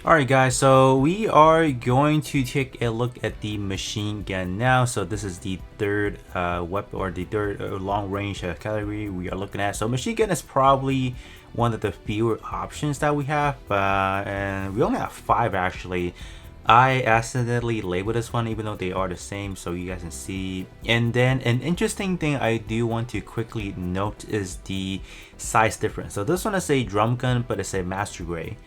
Alright guys, so we are going to take a look at the machine gun now. So this is the third weapon, or the third long range category we are looking at. So machine gun is probably one of the fewer options that we have, and we only have 5 actually. I accidentally labeled this one even though they are the same, so you guys can see. And then an interesting thing I do want to quickly note is the size difference. So this one is a drum gun, but it's a master grade,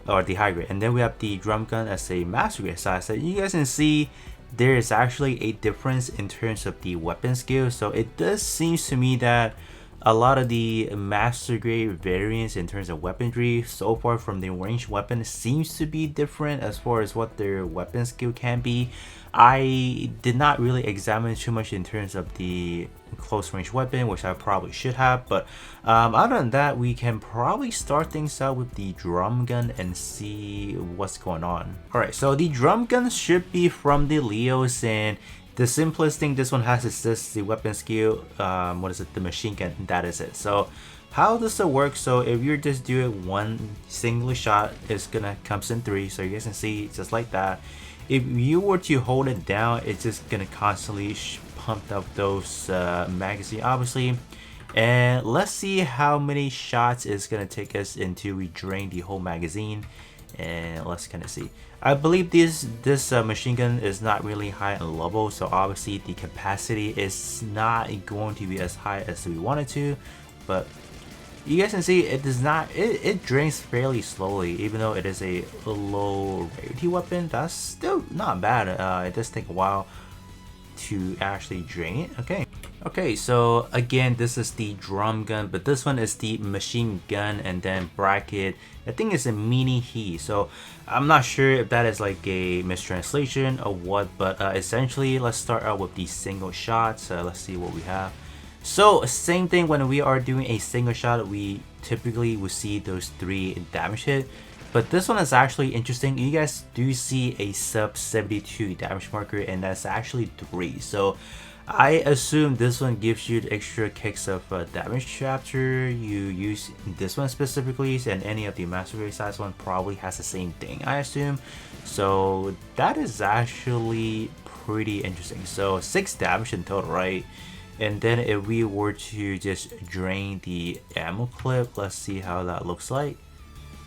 or the high grade, and then we have the drum gun as a master grade size. So you guys can see there is actually a difference in terms of the weapon skill. So it does seem to me that a lot of the master grade variants in terms of weaponry so far from the ranged weapon seems to be different as far as what their weapon skill can be. I did not really examine too much in terms of the close range weapon, which I probably should have, but other than that, we can probably start things out with the drum gun and see what's going on. Alright, so the drum gun should be from the Leos, and the simplest thing this one has is just the weapon skill. What is it? The machine gun. That is it. So how does it work? So if you're just doing one single shot, it's gonna comes in 3. So you guys can see just like that. If you were to hold it down, it's just gonna constantly pump up those magazine, obviously. And let's see how many shots it's gonna take us until we drain the whole magazine. And let's kind of see. I believe this machine gun is not really high in level, so obviously the capacity is not going to be as high as we wanted to, but you guys can see it does not, it drains fairly slowly. Even though it is a low rarity weapon, that's still not bad. It does take a while to actually drain it. Okay, so again, this is the drum gun, but this one is the machine gun, and then bracket, I think it's a mini he. So I'm not sure if that is like a mistranslation or what, but essentially let's start out with the single shots. Let's see what we have. So same thing, when we are doing a single shot, we typically will see those 3 damage hit. But this one is actually interesting. You guys do see a sub 72 damage marker, and that's actually 3. So I assume this one gives you the extra kicks of damage after you use this one specifically, and any of the master grade size one probably has the same thing, I assume. So that is actually pretty interesting. So 6 damage in total, right? And then if we were to just drain the ammo clip, let's see how that looks like.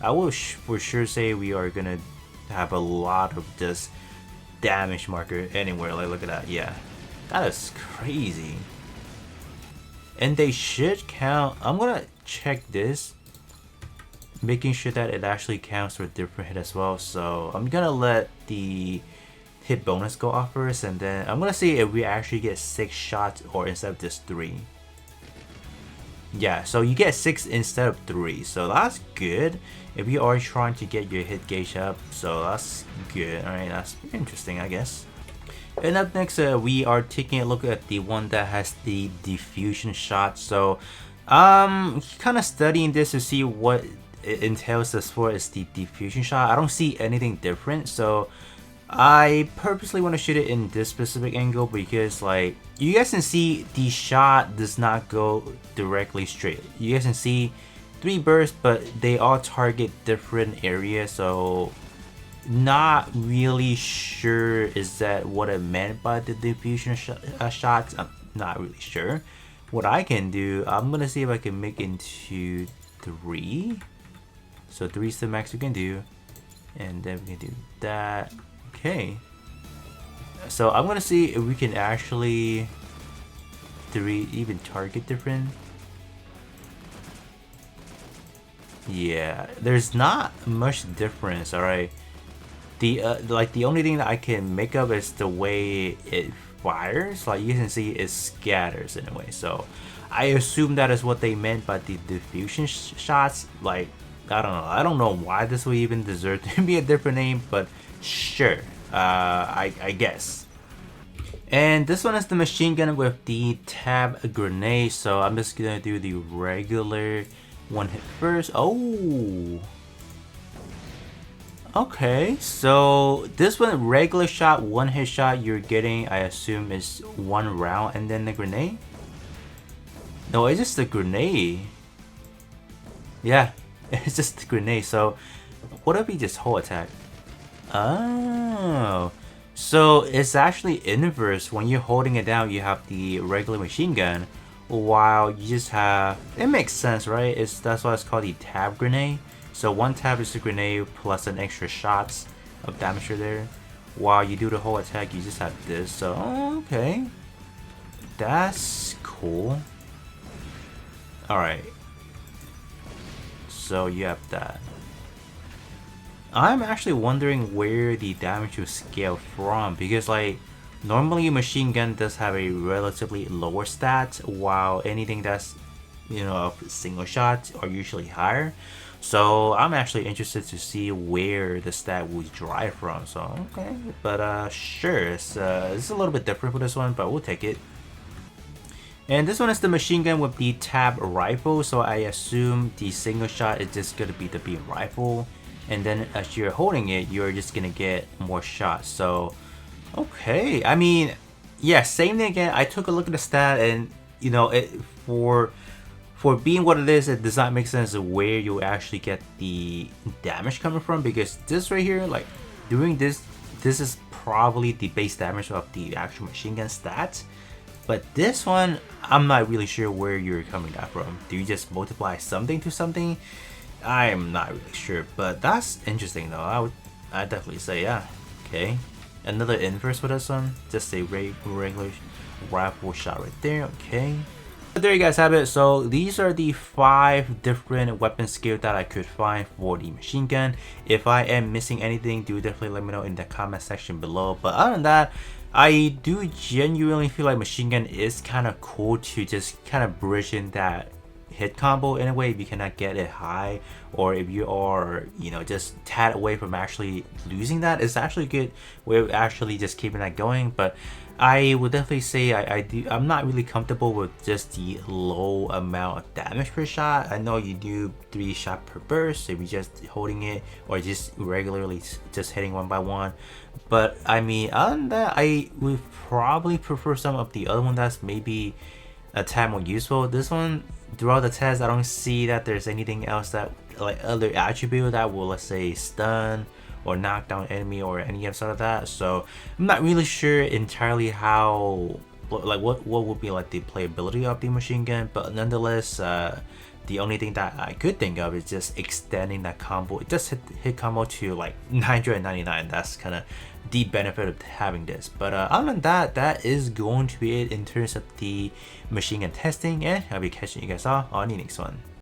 I will for sure say we are gonna have a lot of this damage marker anywhere. Like, look at that. Yeah, that is crazy. And they should count. I'm gonna check this, making sure that it actually counts for different hit as well. So I'm gonna let the hit bonus go off first, and then I'm gonna see if we actually get 6 shots or instead of just 3. Yeah, so you get 6 instead of 3, so that's good if you are trying to get your hit gauge up. So that's good. Alright, that's interesting, I guess. And up next, we are taking a look at the one that has the diffusion shot. So kind of studying this to see what it entails as far as the diffusion shot. I don't see anything different, so I purposely want to shoot it in this specific angle because, like, you guys can see the shot does not go directly straight. You guys can see 3 bursts, but they all target different areas. So not really sure is that what it meant by the diffusion shots. I'm not really sure. What I can do, I'm gonna see if I can make into 3. So 3 is the max we can do, and then we can do that. Okay, so I'm gonna see if we can actually 3 even target different. Yeah, there's not much difference. All right, the like the only thing that I can make up is the way it fires. Like, you can see it scatters in a way. So I assume that is what they meant by the diffusion shots. Like, I don't know why this would even deserve to be a different name, but sure, I guess. And this one is the machine gun with the tab grenade. So I'm just gonna do the regular one hit first. Oh, okay. So this one, regular shot, 1 hit shot, you're getting, I assume, is 1 round, and then the grenade. No, it's just the grenade. Yeah, it's just the grenade. So what if we just hold attack? Oh, so it's actually inverse. When you're holding it down, you have the regular machine gun, while you just have. It makes sense, right? That's why it's called the tab grenade. So one tab is a grenade plus an extra shots of damage there. While you do the whole attack, you just have this. So okay, that's cool. All right, so you have that. I'm actually wondering where the damage will scale from because like normally machine gun does have a relatively lower stat while anything that's a single shot are usually higher. So I'm actually interested to see where the stat will derive from. So okay, but sure, it's a little bit different for this one, but we'll take it. And this one is the machine gun with the tab rifle, so I assume the single shot is just gonna be the beam rifle, and then as you're holding it, you're just gonna get more shots. So, okay, I mean, yeah, same thing again. I took a look at the stat, and it for being what it is, it does not make sense of where you actually get the damage coming from because this right here, like doing this is probably the base damage of the actual machine gun stats. But this one, I'm not really sure where you're coming at from. Do you just multiply something to something? I'm not really sure, but that's interesting though. I definitely say yeah. Okay, another inverse for this one. Just a regular rifle shot right there. Okay. But there you guys have it. So these are the 5 different weapon skills that I could find for the machine gun. If I am missing anything, do definitely let me know in the comment section below. But other than that, I do genuinely feel like machine gun is kind of cool to just kind of bridge in that hit combo in a way if you cannot get it high, or if you are just tad away from actually losing that. It's actually a good way of actually just keeping that going. But I would definitely say I'm not really comfortable with just the low amount of damage per shot. I know you do 3 shots per burst if you're just holding it or just regularly just hitting one by one. But I mean, other than that, I would probably prefer some of the other one that's maybe a tad more useful. This one, throughout the test, I don't see that there's anything else that like other attribute that will, let's say, stun or knock down enemy or any of sort of that. So I'm not really sure entirely how, like what would be like the playability of the machine gun, but nonetheless, the only thing that I could think of is just extending that combo. It just hit combo to like 999. That's kind of the benefit of having this. But other than that, that is going to be it in terms of the machine gun testing, and I'll be catching you guys all on the next one.